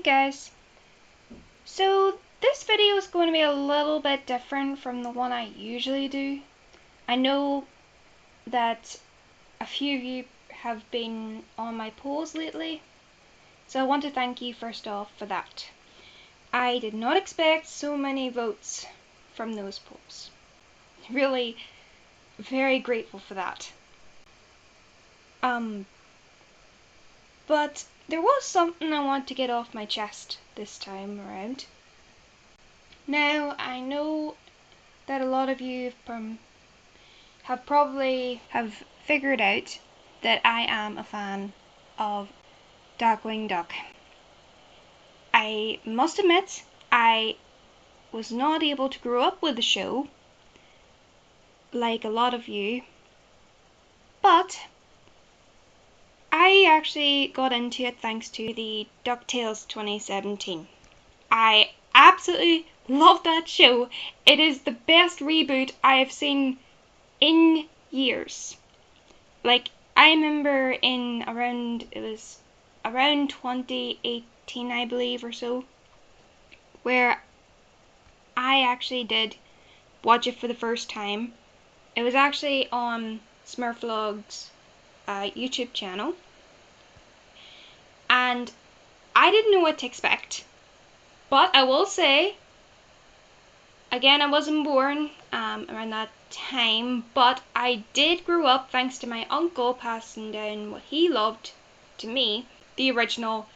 guys, so this video is going to be a little bit different from the one I usually do. I know that a few of you have been on my polls lately, so I want to thank you first off for that. I did not expect so many votes from those polls. Really very grateful for that. But there was something I want to get off my chest this time around. Now, I know that a lot of you have probably figured out that I am a fan of Darkwing Duck. I must admit, I was not able to grow up with the show like a lot of you, but I actually got into it thanks to the DuckTales 2017. I absolutely love that show. It is the best reboot I have seen in years. Like, I remember it was around 2018, I believe, or so, where I actually did watch it for the first time. It was actually on Smurflog's YouTube channel, and I didn't know what to expect. But I will say, again, I wasn't born around that time, but I did grow up thanks to my uncle passing down what he loved to me, the original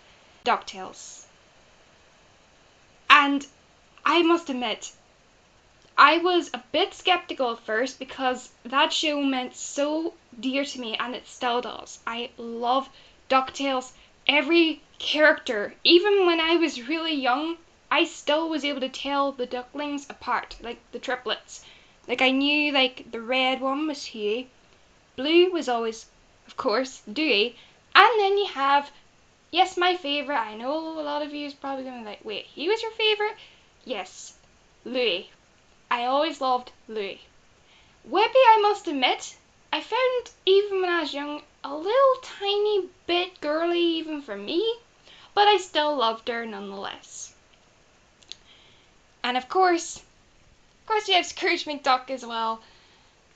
DuckTales. And I must admit, I was a bit skeptical at first because that show meant so dear to me, and it still does. I love DuckTales, every character. Even when I was really young, I still was able to tell the ducklings apart, like the triplets. Like, I knew, like, the red one was Huey, blue was always, of course, Dewey, and then you have, yes, my favourite. I know a lot of you is probably going to be like, wait, he was your favourite? Yes, Louie. I always loved Louie. Whippy, I must admit, I found, even when I was young, a little tiny bit girly even for me, but I still loved her nonetheless. And of course you have Scrooge McDuck as well.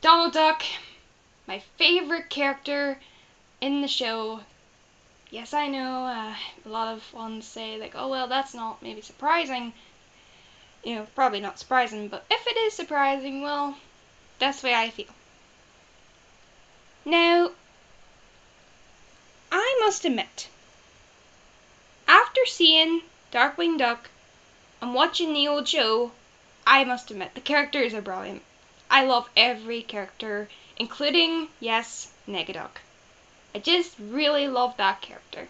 Donald Duck, my favourite character in the show. Yes, I know, a lot of ones say, like, oh well, that's not maybe surprising. You know, probably not surprising, but if it is surprising, well, that's the way I feel. Now, I must admit, after seeing Darkwing Duck and watching the old show, I must admit, the characters are brilliant. I love every character, including, yes, Negaduck. I just really love that character.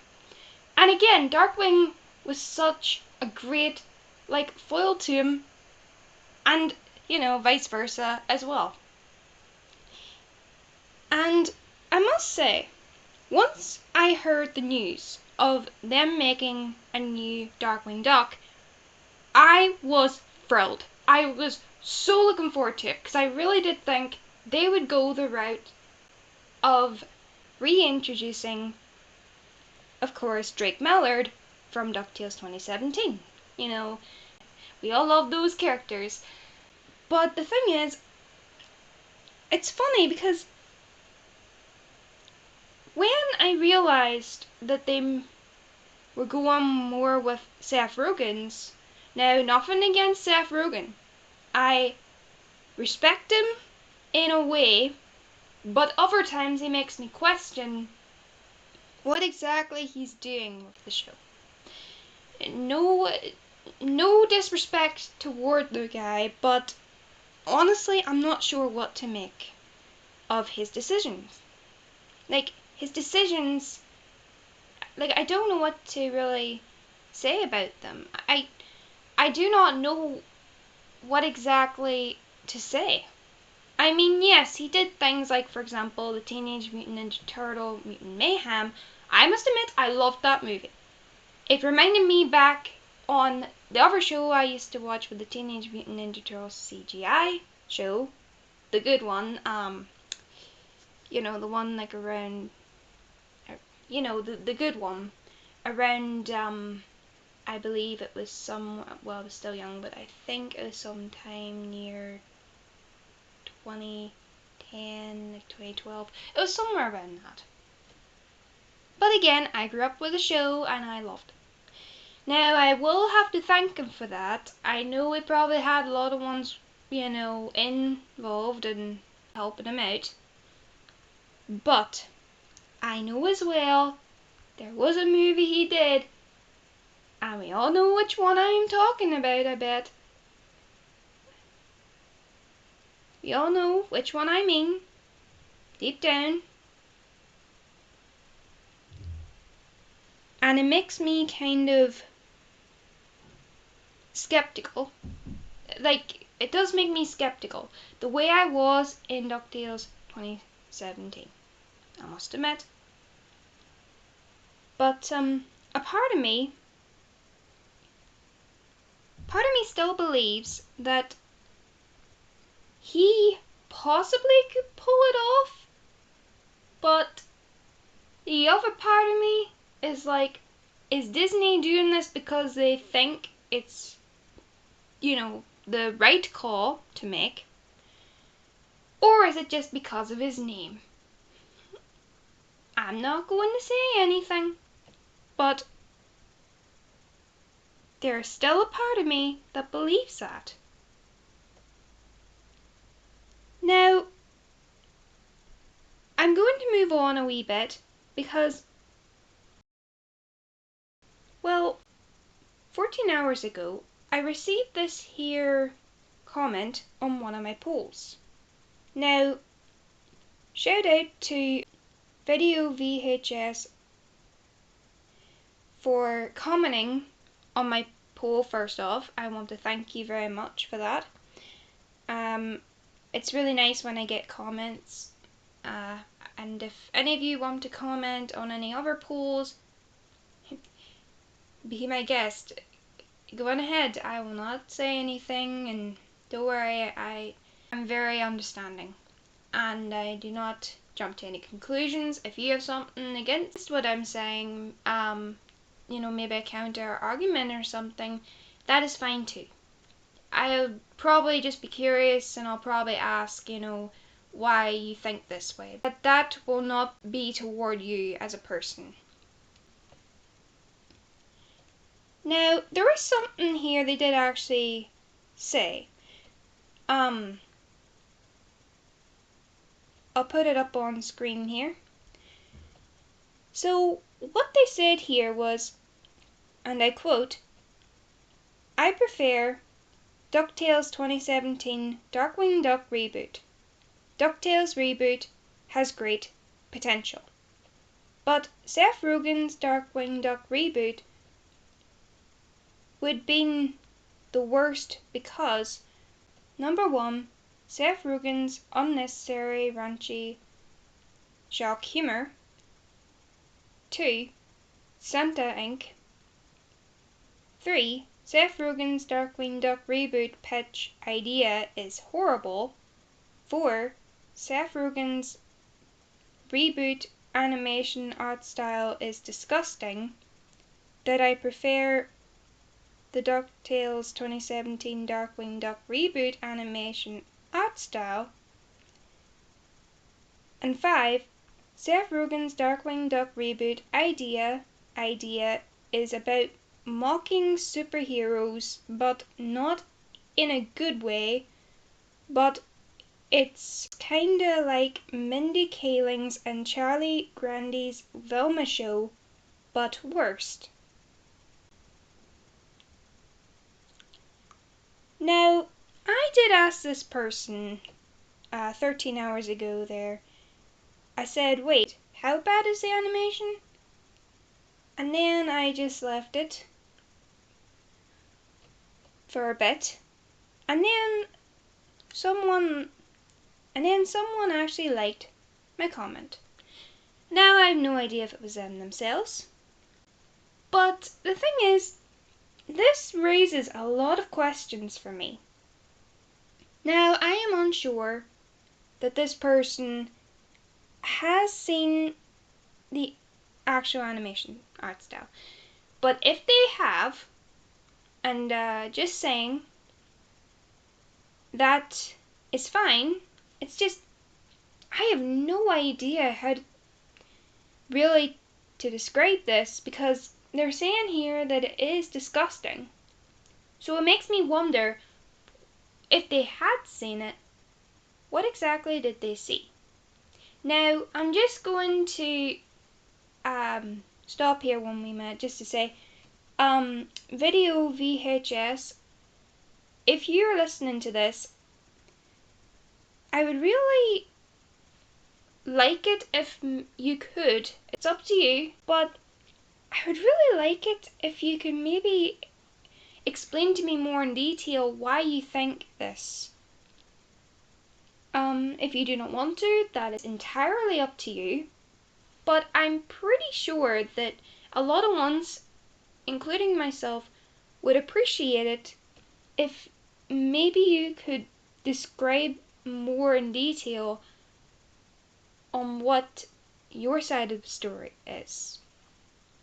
And again, Darkwing was such a great, like, foil to him, and, you know, vice versa as well. And I must say, once I heard the news of them making a new Darkwing Duck, I was thrilled. I was so looking forward to it, because I really did think they would go the route of reintroducing, of course, Drake Mallard from DuckTales 2017. You know, we all love those characters. But the thing is, it's funny because when I realised that they were going more with Seth Rogen's, now nothing against Seth Rogen, I respect him in a way, but other times he makes me question what exactly he's doing with the show. No disrespect toward the guy, but honestly, I'm not sure what to make of his decisions. Like, his decisions, like, I don't know what to really say about them. I do not know what exactly to say. I mean, yes, he did things like, for example, the Teenage Mutant Ninja Turtle Mutant Mayhem. I must admit, I loved that movie. It reminded me back on the other show I used to watch with the Teenage Mutant Ninja Turtles CGI show, the good one, you know, the one like around, you know, the good one, around, I believe it was I was still young, but I think it was sometime near 2010, like 2012. It was somewhere around that. But again, I grew up with the show and I loved it. Now, I will have to thank him for that. I know he probably had a lot of ones, involved in helping him out. But I know as well there was a movie he did, and we all know which one I'm talking about, I bet. We all know which one I mean, deep down. And it makes me kind of skeptical. Like, it does make me skeptical. The way I was in DuckTales 2017, I must admit. But, a part of me still believes that he possibly could pull it off, but the other part of me is like, is Disney doing this because they think it's, the right call to make? Or is it just because of his name? I'm not going to say anything, but there's still a part of me that believes that. Now, I'm going to move on a wee bit because, 14 hours ago, I received this here comment on one of my polls. Now, shout out to Video VHS for commenting on my poll first off. I want to thank you very much for that. It's really nice when I get comments, and if any of you want to comment on any other polls, be my guest. Go on ahead. I will not say anything, and don't worry, I'm very understanding, and I do not jump to any conclusions. If you have something against what I'm saying, maybe a counter argument or something, that is fine too. I'll probably just be curious, and I'll probably ask, why you think this way. But that will not be toward you as a person. Now, there was something here they did actually say. I'll put it up on screen here. So, what they said here was, and I quote, "I prefer DuckTales 2017 Darkwing Duck Reboot. DuckTales Reboot has great potential. But Seth Rogen's Darkwing Duck Reboot would be the worst because, number one, Seth Rogen's unnecessary raunchy shock humor. 2. Santa Inc. 3. Seth Rogen's Darkwing Duck Reboot pitch idea is horrible. 4. Seth Rogen's reboot animation art style is disgusting. That I prefer the DuckTales 2017 Darkwing Duck Reboot animation art style. And 5. Seth Rogen's Darkwing Duck Reboot idea is about mocking superheroes, but not in a good way, but it's kinda like Mindy Kaling's and Charlie Grandy's Velma show, but worst." Now, I did ask this person 13 hours ago there. I said, wait, how bad is the animation? And then I just left it for a bit. And then someone actually liked my comment. Now I have no idea if it was them themselves. But the thing is, this raises a lot of questions for me. Now, I am unsure that this person has seen the actual animation art style. But if they have, And just saying that is fine. It's just I have no idea how to really to describe this because they're saying here that it is disgusting. So it makes me wonder if they had seen it, what exactly did they see? Now, I'm just going to stop here 1 minute just to say, video VHS, if you're listening to this, I would really like it if you could. It's up to you, but I would really like it if you could maybe explain to me more in detail why you think this. If you do not want to, that is entirely up to you. But I'm pretty sure that a lot of ones, including myself, would appreciate it if maybe you could describe more in detail on what your side of the story is.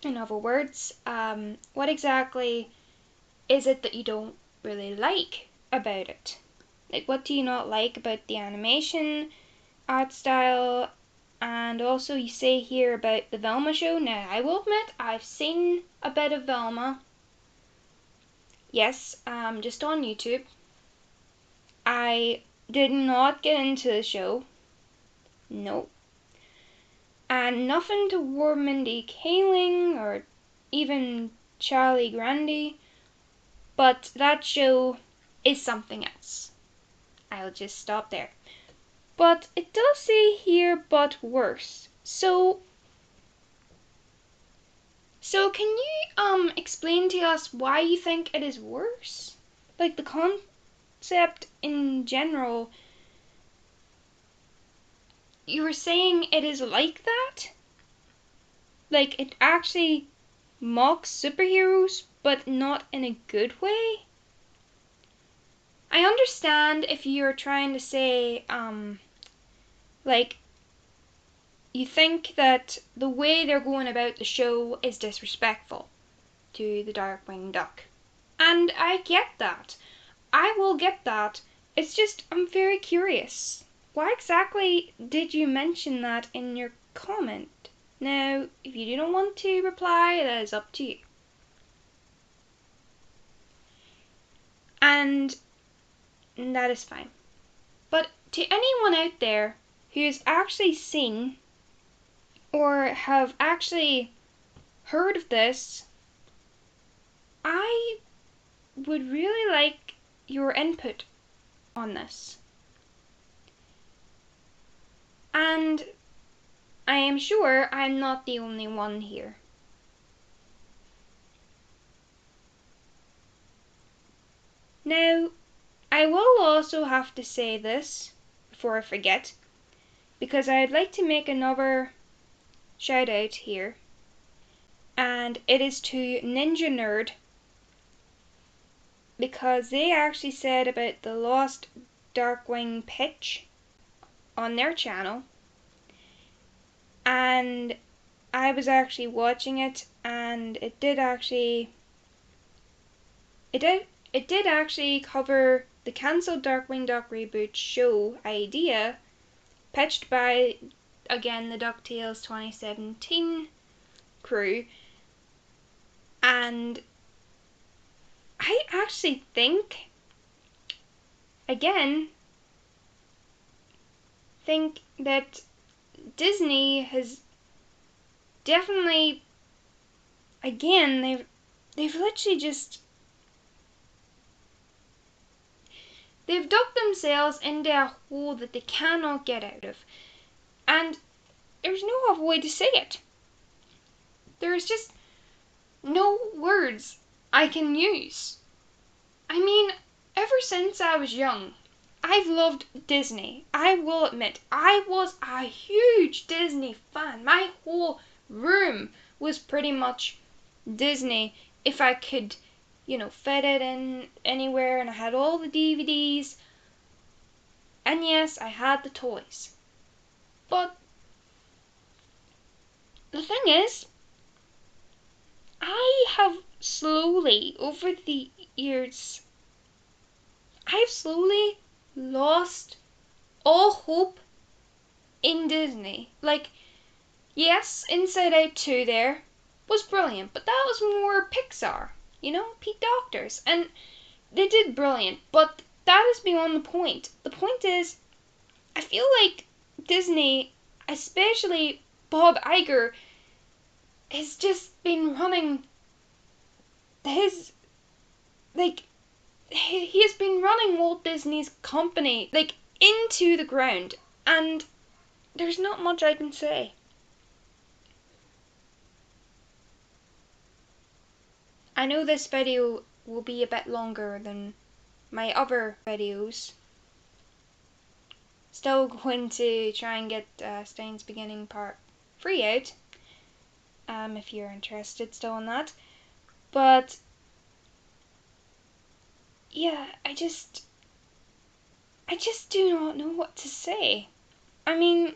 In other words, what exactly is it that you don't really like about it? Like, what do you not like about the animation, art style, and also you say here about the Velma show. Now, I will admit, I've seen a bit of Velma. Yes, just on YouTube. I did not get into the show. Nope. And nothing toward Mindy Kaling or even Charlie Grande, but that show is something else. I'll just stop there. But it does say here, but worse. So can you explain to us why you think it is worse? Like the concept in general. You were saying it is like that? Like it actually mocks superheroes, but not in a good way? I understand if you're trying to say, like, you think that the way they're going about the show is disrespectful to the Darkwing Duck. And I get that. I will get that. It's just, I'm very curious. Why exactly did you mention that in your comment? Now, if you do not want to reply, that is up to you. And that is fine. But to anyone out there who's actually seen or have actually heard of this, I would really like your input on this. And I am sure I'm not the only one here. Now, I will also have to say this before I forget, because I'd like to make another shout out here, and it is to Ninja Nerd, because they actually said about the Lost Darkwing pitch on their channel, and I was actually watching it, and it did actually cover the cancelled Darkwing Duck Reboot show idea, pitched by, again, the DuckTales 2017 crew, and I actually think, that Disney has definitely, they've literally just, they've dug themselves into a hole that they cannot get out of. And there's no other way to say it. There's just no words I can use. I mean, ever since I was young, I've loved Disney. I will admit, I was a huge Disney fan. My whole room was pretty much Disney. If I could, fit it in anywhere, and I had all the DVDs. And yes, I had the toys. But the thing is, I have slowly, over the years, I've slowly lost all hope in Disney. Like, yes, Inside Out 2 there was brilliant, but that was more Pixar, Pete Doctors. And they did brilliant, but that is beyond the point. The point is, I feel like Disney, especially Bob Iger, has just been running his, like, he has been running Walt Disney's company, like, into the ground, and there's not much I can say. I know this video will be a bit longer than my other videos. Still going to try and get Stein's Beginning Part 3 out, if you're interested still in that. But yeah, I just do not know what to say. I mean,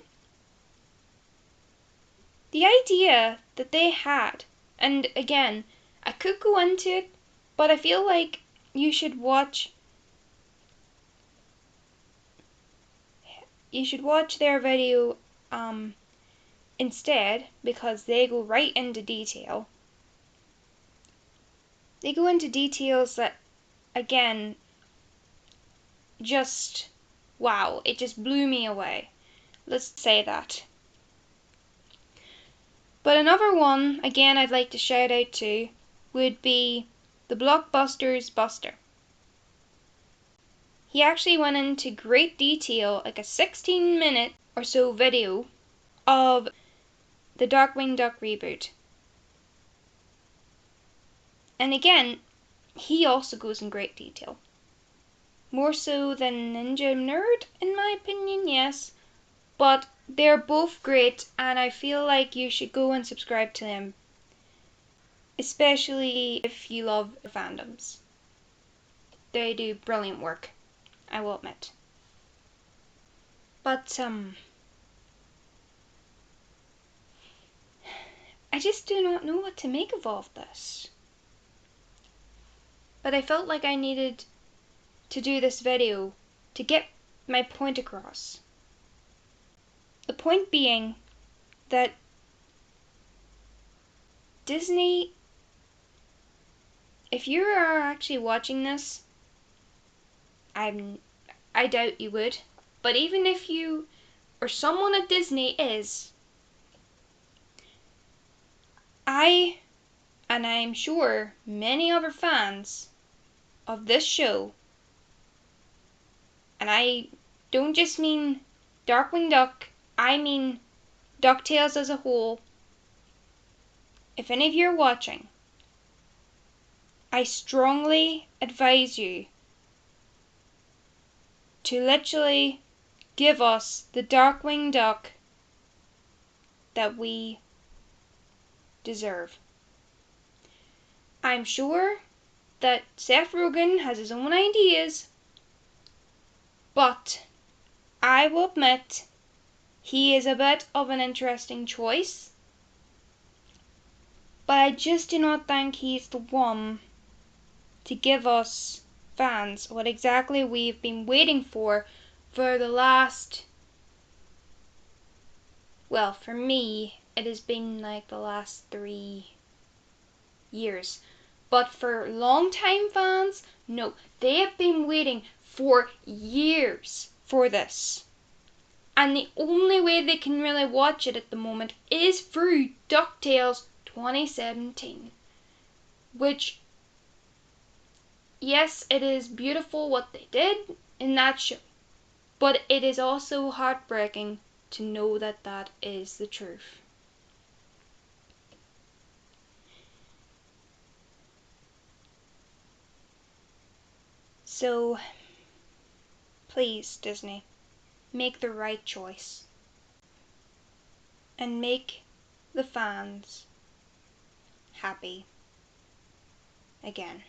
the idea that they had, and again, I could go into it, but I feel like you should watch their video instead, because they go right into detail. They go into details that, again, just wow, it just blew me away. Let's say that. But another one, again, I'd like to shout out to would be the Blockbuster's Buster. He actually went into great detail, like a 16-minute or so video of the Darkwing Duck reboot. And again, he also goes in great detail. More so than Ninja Nerd, in my opinion, yes. But they're both great, and I feel like you should go and subscribe to them. Especially if you love the fandoms. They do brilliant work, I will admit. But, I just do not know what to make of all of this. But I felt like I needed to do this video to get my point across. The point being that Disney, if you are actually watching this, I doubt you would, but even if you or someone at Disney is, and I'm sure many other fans of this show, and I don't just mean Darkwing Duck, I mean DuckTales as a whole. If any of you are watching, I strongly advise you to literally give us the Darkwing Duck that we deserve. I'm sure that Seth Rogen has his own ideas, but I will admit he is a bit of an interesting choice, but I just do not think he's the one to give us fans what exactly we've been waiting for the last, well, for me, it has been like the last 3 years. But for long-time fans, no, they have been waiting for years for this. And the only way they can really watch it at the moment is through DuckTales 2017. Which, yes, it is beautiful what they did in that show. But it is also heartbreaking to know that that is the truth. So, please, Disney, make the right choice. And make the fans happy again.